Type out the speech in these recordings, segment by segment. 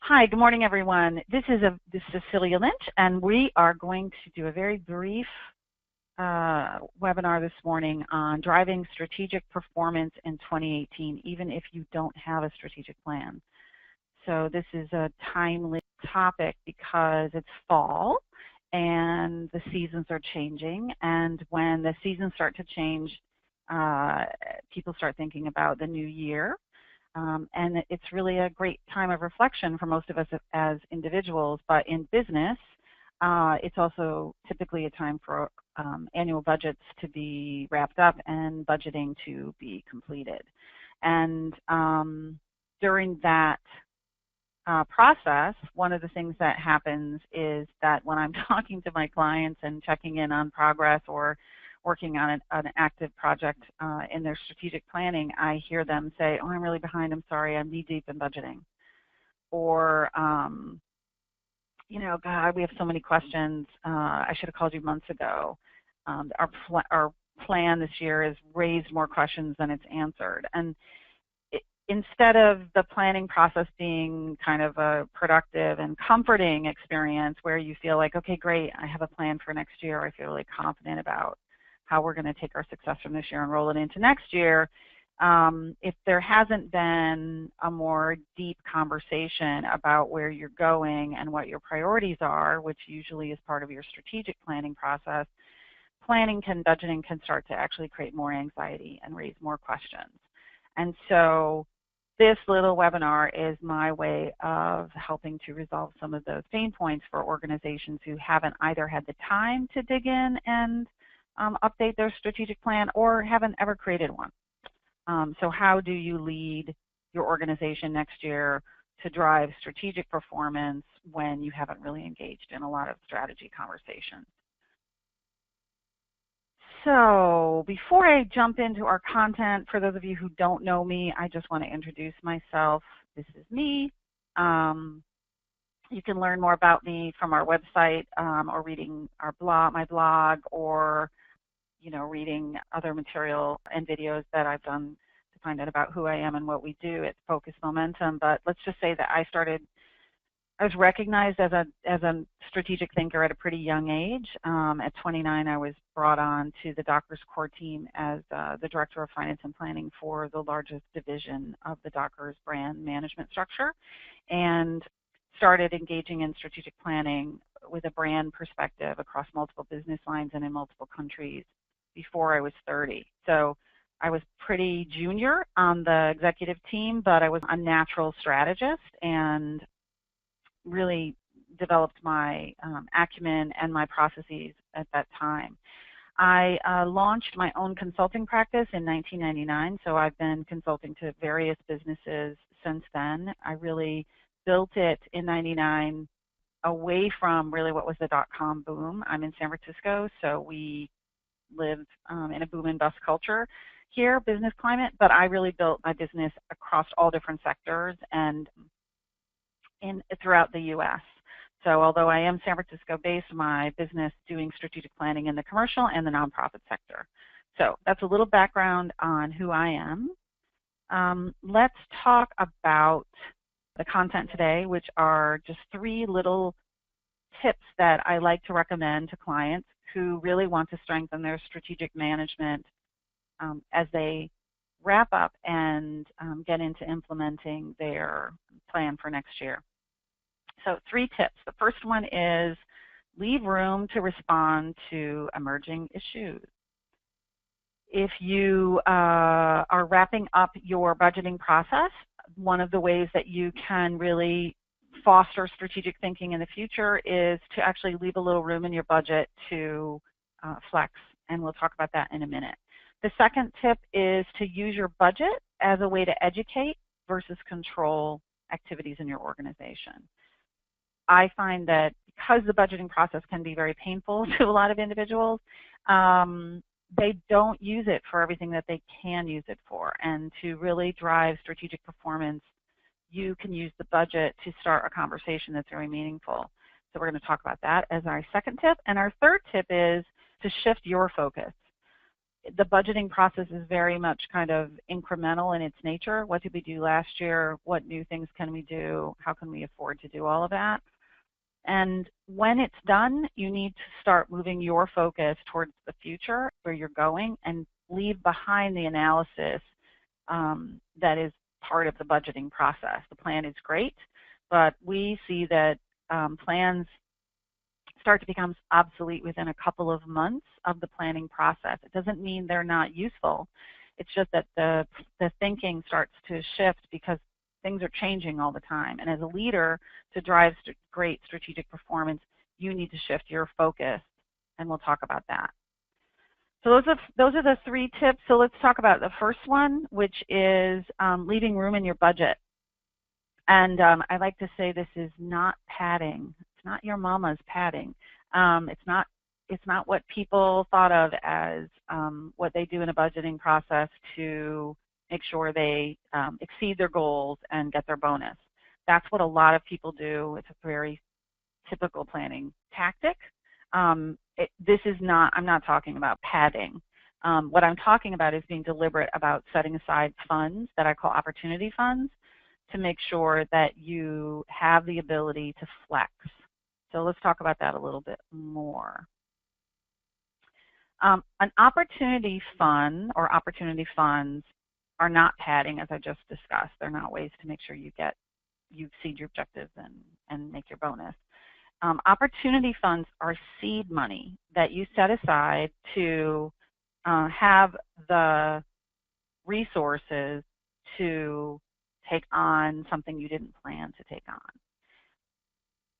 Hi, good morning, everyone. This is Cecilia Lynch, and we are going to do a very brief webinar this morning on driving strategic performance in 2018, even if you don't have a strategic plan. So this is a timely topic because it's fall and the seasons are changing, and when the seasons start to change, people start thinking about the new year. And it's really a great time of reflection for most of us as individuals, but in business, it's also typically a time for annual budgets to be wrapped up and budgeting to be completed. And during that process, one of the things that happens is that when I'm talking to my clients and checking in on progress or working on an active project in their strategic planning, I hear them say, "Oh, I'm really behind, I'm sorry, I'm knee-deep in budgeting." Or, you know, God, we have so many questions. I should have called you months ago. Our plan this year has raised more questions than it's answered. And instead of the planning process being kind of a productive and comforting experience where you feel like, okay, great, I have a plan for next year, I feel really confident about how we're going to take our success from this year and roll it into next year, if there hasn't been a more deep conversation about where you're going and what your priorities are, which usually is part of your strategic planning process, budgeting can start to actually create more anxiety and raise more questions. And so this little webinar is my way of helping to resolve some of those pain points for organizations who haven't either had the time to dig in and update their strategic plan or haven't ever created one. So how do you lead your organization next year to drive strategic performance when you haven't really engaged in a lot of strategy conversations? So before I jump into our content, for those of you who don't know me, I just want to introduce myself. This is me. You can learn more about me from our website or reading my blog, or reading other material and videos that I've done to find out about who I am and what we do at Focus Momentum. But let's just say that I was recognized as a strategic thinker at a pretty young age. At 29, I was brought on to the Dockers core team as the Director of Finance and Planning for the largest division of the Dockers brand management structure, and started engaging in strategic planning with a brand perspective across multiple business lines and in multiple countries before I was 30. So I was pretty junior on the executive team, but I was a natural strategist and really developed my acumen and my processes at that time. I launched my own consulting practice in 1999, so I've been consulting to various businesses since then. I really built it in 99 away from really what was the dot-com boom. I'm in San Francisco, so we live in a boom and bust culture here, business climate, but I really built my business across all different sectors and throughout the U.S. So although I am San Francisco based, my business doing strategic planning in the commercial and the nonprofit sector. So that's a little background on who I am. Let's talk about the content today, which are just 3 little tips that I like to recommend to clients who really want to strengthen their strategic management as they wrap up and get into implementing their plan for next year. So 3 tips. The first one is leave room to respond to emerging issues. If you are wrapping up your budgeting process, one of the ways that you can really foster strategic thinking in the future is to actually leave a little room in your budget to flex, and we'll talk about that in a minute. The second tip is to use your budget as a way to educate versus control activities in your organization. I find that because the budgeting process can be very painful to a lot of individuals, they don't use it for everything that they can use it for. And to really drive strategic performance, you can use the budget to start a conversation that's very meaningful. So we're going to talk about that as our second tip. And our third tip is to shift your focus. the budgeting process is very much kind of incremental in its nature. What did we do last year? What new things can we do? How can we afford to do all of that? And when it's done, you need to start moving your focus towards the future, where you're going, and leave behind the analysis that is part of the budgeting process. The plan is great, but we see that plans start to become obsolete within a couple of months of the planning process. It doesn't mean they're not useful. It's just that the thinking starts to shift because things are changing all the time. And as a leader, to drive great strategic performance, you need to shift your focus, and we'll talk about that. So those are the 3 tips. So let's talk about the first one, which is leaving room in your budget. And I like to say this is not padding. It's not your mama's padding. It's not what people thought of as what they do in a budgeting process to make sure they exceed their goals and get their bonus. That's what a lot of people do. It's a very typical planning tactic. This is not, I'm not talking about padding. What I'm talking about is being deliberate about setting aside funds that I call opportunity funds to make sure that you have the ability to flex. So let's talk about that a little bit more. An opportunity fund or opportunity funds are not padding, as I just discussed. They're not ways to make sure you exceed your objectives and make your bonus. Opportunity funds are seed money that you set aside to have the resources to take on something you didn't plan to take on.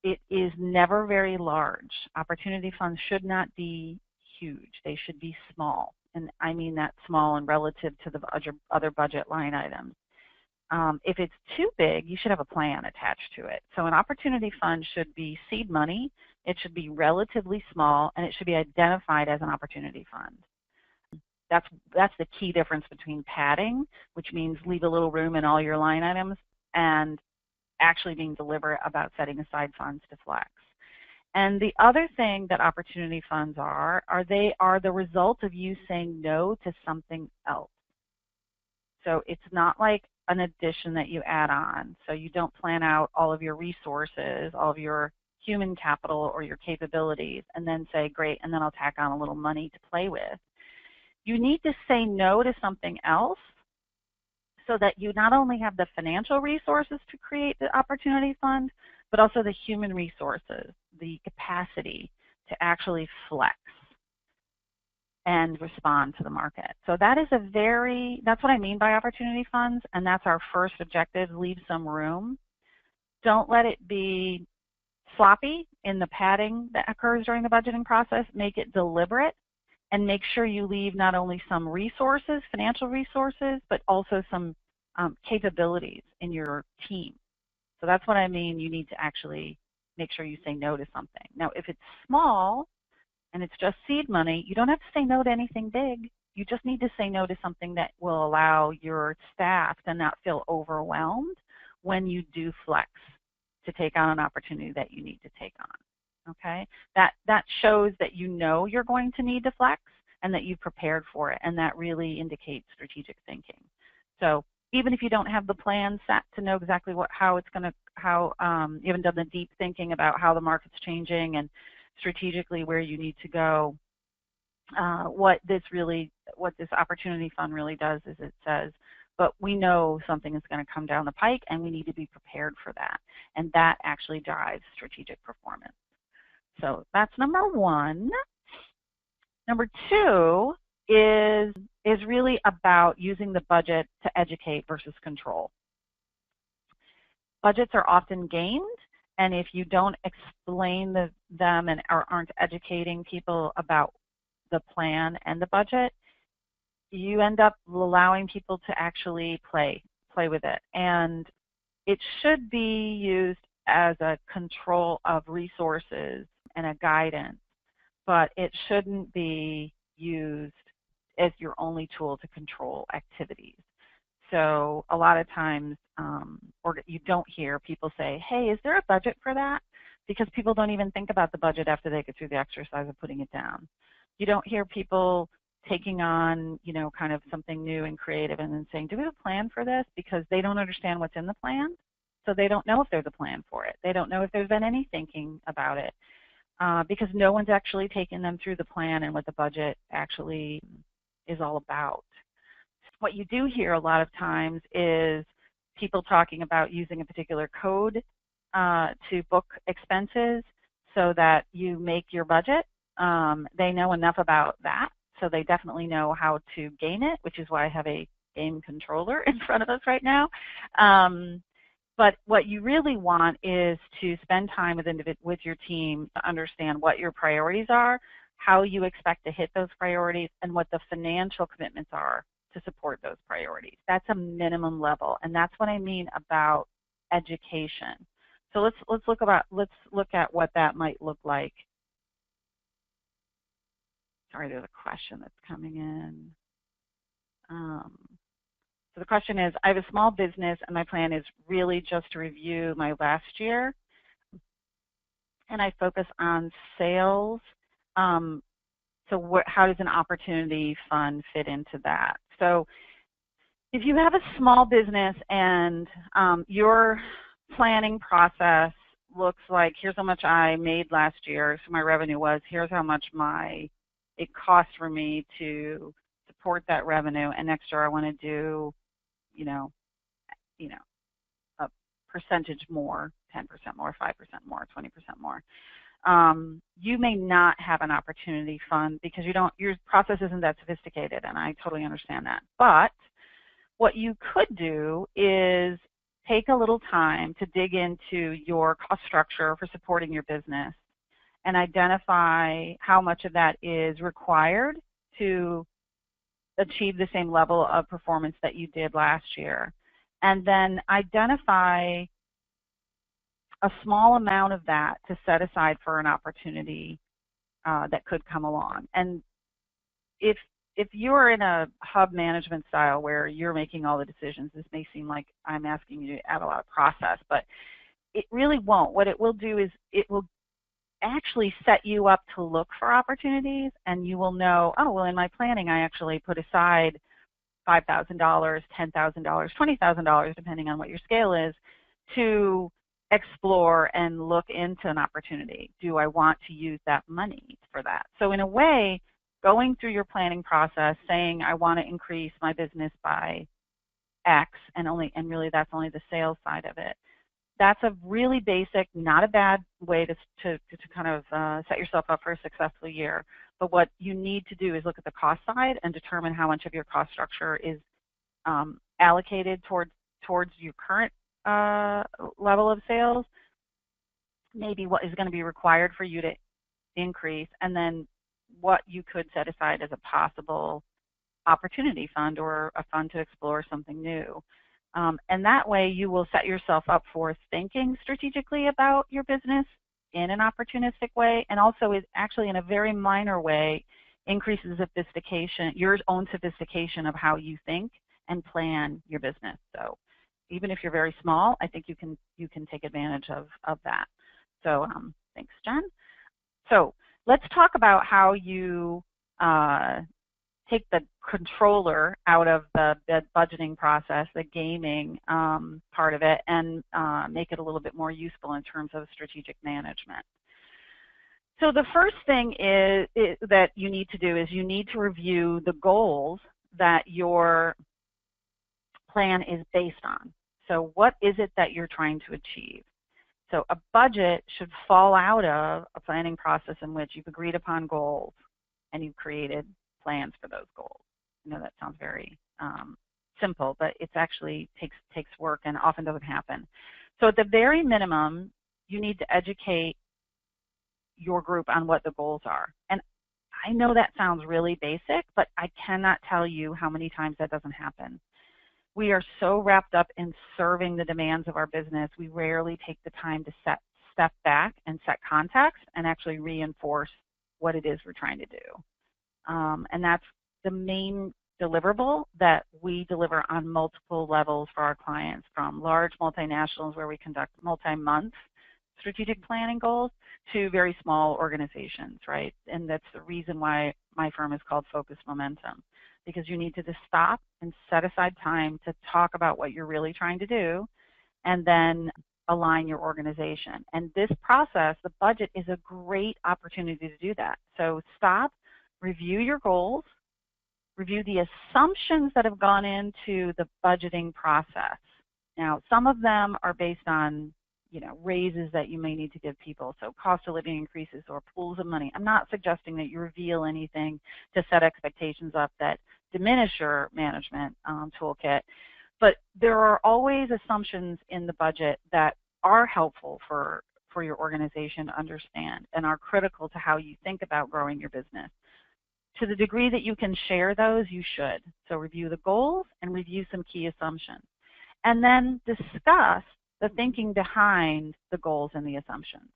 It is never very large. Opportunity funds should not be huge. They should be small. And I mean that small and relative to the other budget line items. If it's too big, you should have a plan attached to it. So an opportunity fund should be seed money. It should be relatively small, and it should be identified as an opportunity fund. That's the key difference between padding, which means leave a little room in all your line items, and actually being deliberate about setting aside funds to flex. And the other thing that opportunity funds are they are the result of you saying no to something else. So it's not like an addition that you add on. So you don't plan out all of your resources, all of your human capital or your capabilities, and then say, great, and then I'll tack on a little money to play with. You need to say no to something else so that you not only have the financial resources to create the opportunity fund, but also the human resources, the capacity to actually flex and respond to the market. So that is that's what I mean by opportunity funds, and that's our first objective, leave some room. Don't let it be sloppy in the padding that occurs during the budgeting process. Make it deliberate, and make sure you leave not only some resources, financial resources, but also some capabilities in your team. So that's what I mean. You need to actually make sure you say no to something. Now, if it's small and it's just seed money, you don't have to say no to anything big. You just need to say no to something that will allow your staff to not feel overwhelmed when you do flex to take on an opportunity that you need to take on. Okay? That shows that you know you're going to need to flex and that you've prepared for it, and that really indicates strategic thinking. So even if you don't have the plan set to know exactly you haven't done the deep thinking about how the market's changing and strategically where you need to go, what this opportunity fund really does is it says, but we know something is going to come down the pike and we need to be prepared for that. And that actually drives strategic performance. So that's number one. Number two is really about using the budget to educate versus control. Budgets are often gamed, and if you don't explain them and aren't educating people about the plan and the budget, you end up allowing people to actually play with it. And it should be used as a control of resources and a guidance, but it shouldn't be used as your only tool to control activities. So a lot of times, or you don't hear people say, hey, is there a budget for that? Because people don't even think about the budget after they get through the exercise of putting it down. You don't hear people taking on, you know, kind of something new and creative and then saying, do we have a plan for this? Because they don't understand what's in the plan. So they don't know if there's a plan for it. They don't know if there's been any thinking about it because no one's actually taken them through the plan and what the budget actually is all about. What you do hear a lot of times is people talking about using a particular code to book expenses so that you make your budget. They know enough about that, so they definitely know how to game it, which is why I have a game controller in front of us right now. But what you really want is to spend time with your team to understand what your priorities are, how you expect to hit those priorities, and what the financial commitments are to support those priorities. That's a minimum level, and that's what I mean about education. So let's look at what that might look like. Sorry, there's a question that's coming in. So the question is, I have a small business and my plan is really just to review my last year, and I focus on sales. So how does an opportunity fund fit into that? So if you have a small business and your planning process looks like, here's how much I made last year, so my revenue was, here's how much it cost for me to support that revenue, and next year I want to do, you know, a percentage more, 10% more, 5% more, 20% more. You may not have an opportunity fund because your process isn't that sophisticated, and I totally understand that. But what you could do is take a little time to dig into your cost structure for supporting your business and identify how much of that is required to achieve the same level of performance that you did last year. And then identify a small amount of that to set aside for an opportunity that could come along. And if you're in a hub management style where you're making all the decisions, this may seem like I'm asking you to add a lot of process, but it really won't. What it will do is it will actually set you up to look for opportunities, and you will know, oh, well, in my planning, I actually put aside $5,000, $10,000, $20,000, depending on what your scale is, to explore and look into an opportunity. Do I want to use that money for that? So in a way, going through your planning process, saying I want to increase my business by X, and really that's only the sales side of it. That's a really basic, not a bad way to kind of set yourself up for a successful year. But what you need to do is look at the cost side and determine how much of your cost structure is allocated towards your current level of sales, maybe what is going to be required for you to increase, and then what you could set aside as a possible opportunity fund or a fund to explore something new. And that way you will set yourself up for thinking strategically about your business in an opportunistic way, and also is actually in a very minor way increases sophistication, your own sophistication of how you think and plan your business. So even if you're very small, I think you can take advantage of that. So thanks, Jen. So let's talk about how you take the controller out of the budgeting process, the gaming part of it, and make it a little bit more useful in terms of strategic management. So the first thing is that you need to do is you need to review the goals that your plan is based on. So what is it that you're trying to achieve? So a budget should fall out of a planning process in which you've agreed upon goals and you've created plans for those goals. I know that sounds very simple, but it's actually takes work and often doesn't happen. So at the very minimum, you need to educate your group on what the goals are. And I know that sounds really basic, but I cannot tell you how many times that doesn't happen. We are so wrapped up in serving the demands of our business, we rarely take the time to step back and set context and actually reinforce what it is we're trying to do. And that's the main deliverable that we deliver on multiple levels for our clients, from large multinationals where we conduct multi-month strategic planning goals to very small organizations, right? And that's the reason why my firm is called Focus Momentum, because you need to just stop and set aside time to talk about what you're really trying to do and then align your organization. And this process, the budget, is a great opportunity to do that. So stop, review your goals, review the assumptions that have gone into the budgeting process. Now, some of them are based on, raises that you may need to give people, so cost of living increases or pools of money. I'm not suggesting that you reveal anything to set expectations up that diminish your management toolkit, but there are always assumptions in the budget that are helpful for your organization to understand and are critical to how you think about growing your business. To the degree that you can share those, you should. So review the goals and review some key assumptions. And then discuss the thinking behind the goals and the assumptions.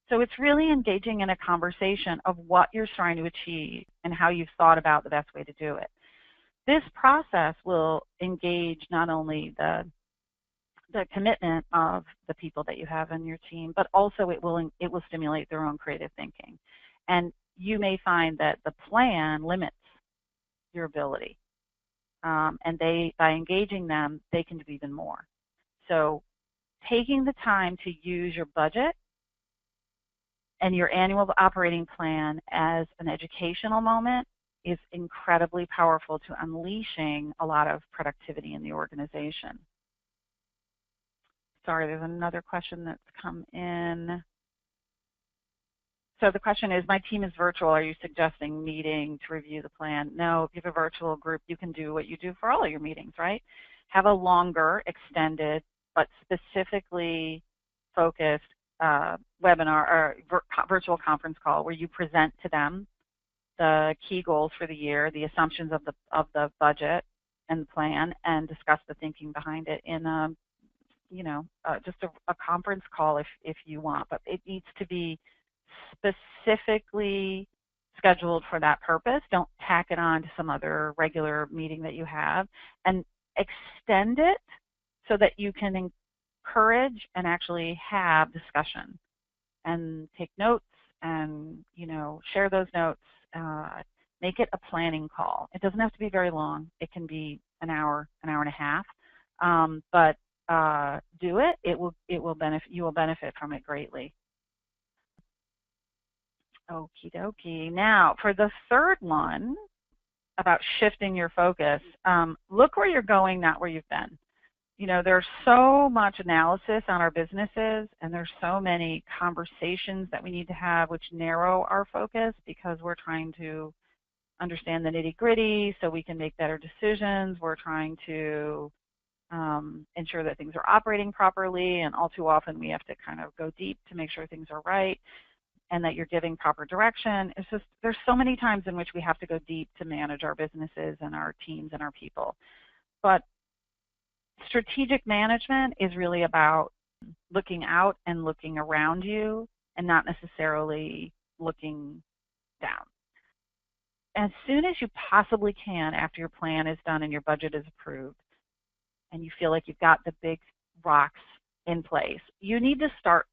So it's really engaging in a conversation of what you're trying to achieve and how you've thought about the best way to do it. This process will engage not only the commitment of the people that you have in your team, but also it will stimulate their own creative thinking. And you may find that the plan limits your ability. And by engaging them, they can do even more. So taking the time to use your budget and your annual operating plan as an educational moment is incredibly powerful to unleashing a lot of productivity in the organization. Sorry, there's another question that's come in. So the question is, my team is virtual. Are you suggesting meeting to review the plan? No, if you have a virtual group, you can do what you do for all of your meetings, right? Have a longer, extended, but specifically focused webinar or virtual conference call where you present to them the key goals for the year, the assumptions of the budget and the plan, and discuss the thinking behind it in a, just a conference call if you want. But it needs to be specifically scheduled for that purpose. Don't tack it on to some other regular meeting that you have, and extend it so that you can encourage and actually have discussion and take notes and, share those notes. Make it a planning call. It doesn't have to be very long. It can be an hour and a half, but do it. You will benefit from it greatly. Okie dokie. Now, for the third one about shifting your focus, look where you're going, not where you've been. There's so much analysis on our businesses, and there's so many conversations that we need to have which narrow our focus because we're trying to understand the nitty-gritty so we can make better decisions. We're trying to ensure that things are operating properly, and all too often we have to kind of go deep to make sure things are right and that you're giving proper direction. It's just, there's so many times in which we have to go deep to manage our businesses and our teams and our people. But strategic management is really about looking out and looking around you and not necessarily looking down. As soon as you possibly can after your plan is done and your budget is approved and you feel like you've got the big rocks in place, you need to start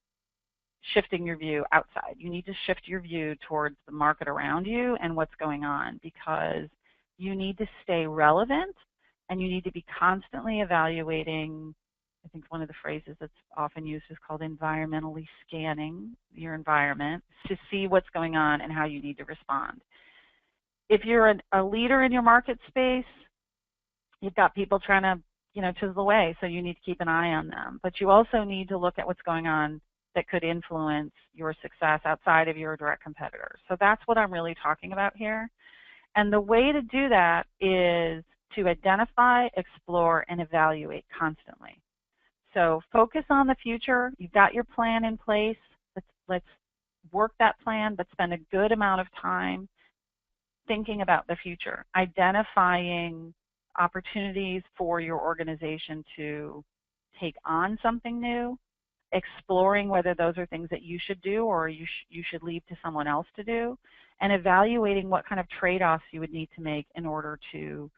shifting your view outside. You need to shift your view towards the market around you and what's going on, because you need to stay relevant and you need to be constantly evaluating. I think one of the phrases that's often used is called environmentally scanning your environment to see what's going on and how you need to respond. If you're a leader in your market space, you've got people trying to, chisel away, so you need to keep an eye on them. But you also need to look at what's going on that could influence your success outside of your direct competitors. So that's what I'm really talking about here. And the way to do that is to identify, explore, and evaluate constantly. So focus on the future. You've got your plan in place. Let's work that plan, but spend a good amount of time thinking about the future, identifying opportunities for your organization to take on something new, exploring whether those are things that you should do or you should leave to someone else to do, and evaluating what kind of trade-offs you would need to make in order to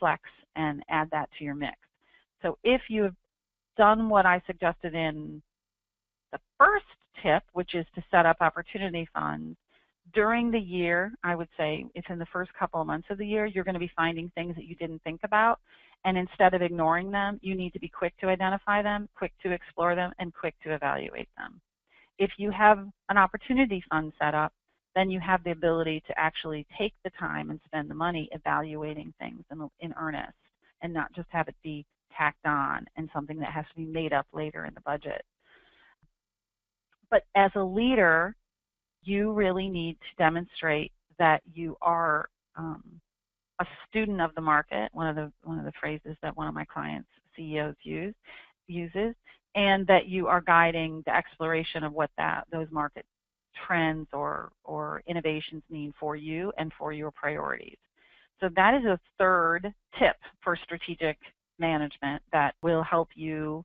flex and add that to your mix. So if you have done what I suggested in The first tip, which is to set up opportunity funds, during the year, I would say it's in the first couple of months of the year, you're going to be finding things that you didn't think about. And instead of ignoring them, you need to be quick to identify them, quick to explore them, and quick to evaluate them. If you have an opportunity fund set up, then you have the ability to actually take the time and spend the money evaluating things in earnest and not just have it be tacked on and something that has to be made up later in the budget. But as a leader, you really need to demonstrate that you are a student of the market, one of the phrases that one of my clients, CEOs, uses, and that you are guiding the exploration of what those market trends or innovations mean for you and for your priorities. So that is a third tip for strategic management that will help you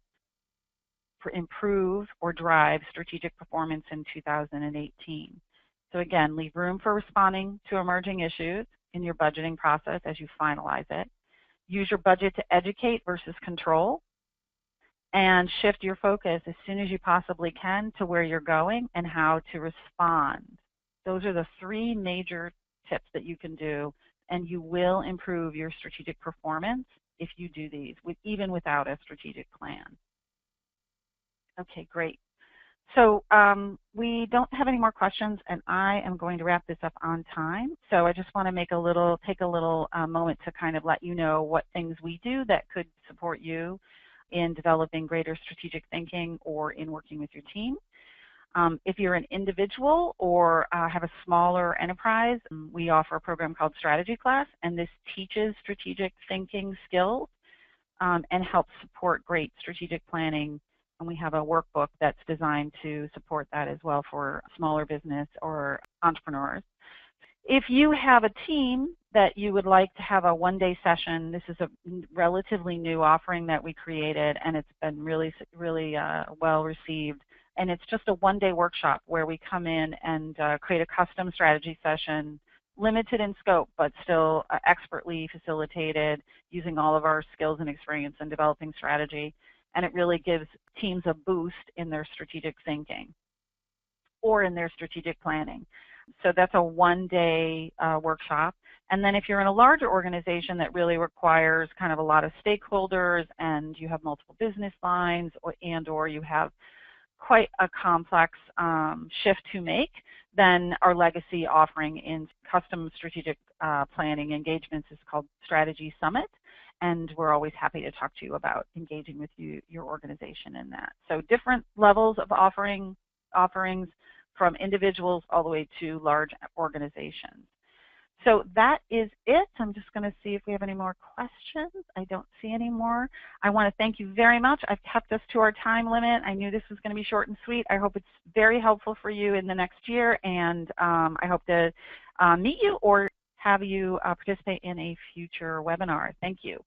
improve or drive strategic performance in 2018. So again, leave room for responding to emerging issues in your budgeting process as you finalize it. Use your budget to educate versus control, and shift your focus as soon as you possibly can to where you're going and how to respond. Those are the three major tips that you can do, and you will improve your strategic performance if you do these, even without a strategic plan. Okay, great. So we don't have any more questions, and I am going to wrap this up on time. So I just want to take a little moment to kind of let you know what things we do that could support you in developing greater strategic thinking or in working with your team. If you're an individual or have a smaller enterprise, we offer a program called Strategy Class, and this teaches strategic thinking skills and helps support great strategic planning. And we have a workbook that's designed to support that as well for smaller business or entrepreneurs. If you have a team that you would like to have a one-day session, this is a relatively new offering that we created, and it's been really well received. And it's just a one-day workshop where we come in and create a custom strategy session, limited in scope, but still expertly facilitated using all of our skills and experience in developing strategy. And it really gives teams a boost in their strategic thinking or in their strategic planning. So that's a one-day workshop. And then if you're in a larger organization that really requires kind of a lot of stakeholders and you have multiple business lines or you have quite a complex shift to make, then our legacy offering in custom strategic planning engagements is called Strategy Summit. And we're always happy to talk to you about engaging with your organization in that. So different levels of offerings from individuals all the way to large organizations. So that is it. I'm just going to see if we have any more questions. I don't see any more. I want to thank you very much. I've kept us to our time limit. I knew this was going to be short and sweet. I hope it's very helpful for you in the next year, and I hope to meet you or have you participate in a future webinar. Thank you.